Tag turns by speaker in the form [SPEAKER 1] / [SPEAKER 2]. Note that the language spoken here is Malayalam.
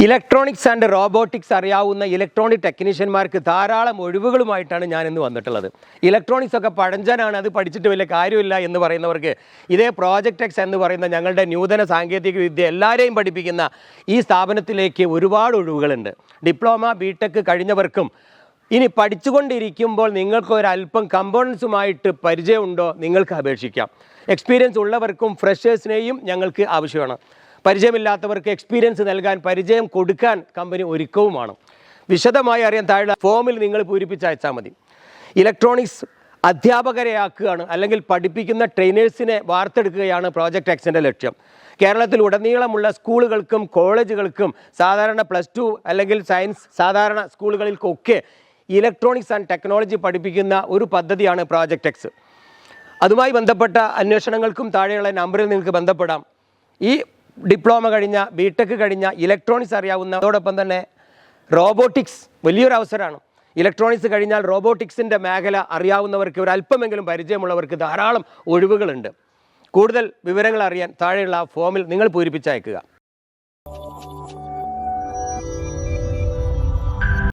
[SPEAKER 1] ഇലക്ട്രോണിക്സ് ആൻഡ് റോബോട്ടിക്സ് അറിയാവുന്ന ഇലക്ട്രോണിക് ടെക്നീഷ്യന്മാർക്ക് ധാരാളം ഒഴിവുകളുമായിട്ടാണ് ഞാൻ ഇന്ന് വന്നിട്ടുള്ളത്. ഇലക്ട്രോണിക്സ് ഒക്കെ പഴഞ്ചനാണ്, അത് പഠിച്ചിട്ട് വലിയ കാര്യമില്ല എന്ന് പറയുന്നവർക്ക് ഇതേ പ്രോജക്റ്റ് എക്സ് എന്ന് പറയുന്ന ഞങ്ങളുടെ നൂതന സാങ്കേതിക വിദ്യ എല്ലാവരെയും പഠിപ്പിക്കുന്ന ഈ സ്ഥാപനത്തിലേക്ക് ഒരുപാട് ഒഴിവുകളുണ്ട്. ഡിപ്ലോമ ബിടെക് കഴിഞ്ഞവർക്കും ഇനി പഠിച്ചുകൊണ്ടിരിക്കുമ്പോൾ നിങ്ങൾക്ക് ഒരല്പം കമ്പോണൻസുമായിട്ട് പരിചയമുണ്ടോ നിങ്ങൾക്ക് അപേക്ഷിക്കാം. എക്സ്പീരിയൻസ് ഉള്ളവർക്കും ഫ്രഷേഴ്സിനെയും ഞങ്ങൾക്ക് ആവശ്യമാണ്. പരിചയമില്ലാത്തവർക്ക് എക്സ്പീരിയൻസ് നൽകാൻ, പരിചയം കൊടുക്കാൻ കമ്പനി ഒരുക്കവുമാണ്. വിശദമായി അറിയാൻ താഴെ ഫോമിൽ നിങ്ങൾ പൂരിപ്പിച്ചയച്ചാൽ മതി. ഇലക്ട്രോണിക്സ് അധ്യാപകരെയാക്കുകയാണ്, അല്ലെങ്കിൽ പഠിപ്പിക്കുന്ന ട്രെയിനേഴ്സിനെ വാർത്തെടുക്കുകയാണ് പ്രോജക്റ്റ് എക്സിൻ്റെ ലക്ഷ്യം. കേരളത്തിൽ ഉടനീളമുള്ള സ്കൂളുകൾക്കും കോളേജുകൾക്കും സാധാരണ +2 അല്ലെങ്കിൽ സയൻസ് സാധാരണ സ്കൂളുകൾക്കൊക്കെ ഇലക്ട്രോണിക്സ് ആൻഡ് ടെക്നോളജി പഠിപ്പിക്കുന്ന ഒരു പദ്ധതിയാണ് പ്രോജക്റ്റ് എക്സ്. അതുമായി ബന്ധപ്പെട്ട അന്വേഷണങ്ങൾക്കും താഴെയുള്ള നമ്പറിൽ നിങ്ങൾക്ക് ബന്ധപ്പെടാം. ഈ ഡിപ്ലോമ കഴിഞ്ഞ ബിടെക് കഴിഞ്ഞ ഇലക്ട്രോണിക്സ് അറിയാവുന്ന, അതോടൊപ്പം തന്നെ റോബോട്ടിക്സ് വലിയൊരു അവസരമാണ്. ഇലക്ട്രോണിക്സ് കഴിഞ്ഞാൽ റോബോട്ടിക്സിൻ്റെ മേഖല അറിയാവുന്നവർക്ക്, ഒരല്പമെങ്കിലും പരിചയമുള്ളവർക്ക് ധാരാളം ഒഴിവുകളുണ്ട്. കൂടുതൽ വിവരങ്ങൾ അറിയാൻ താഴെയുള്ള ഫോമിൽ നിങ്ങൾ പൂരിപ്പിച്ചയക്കുക.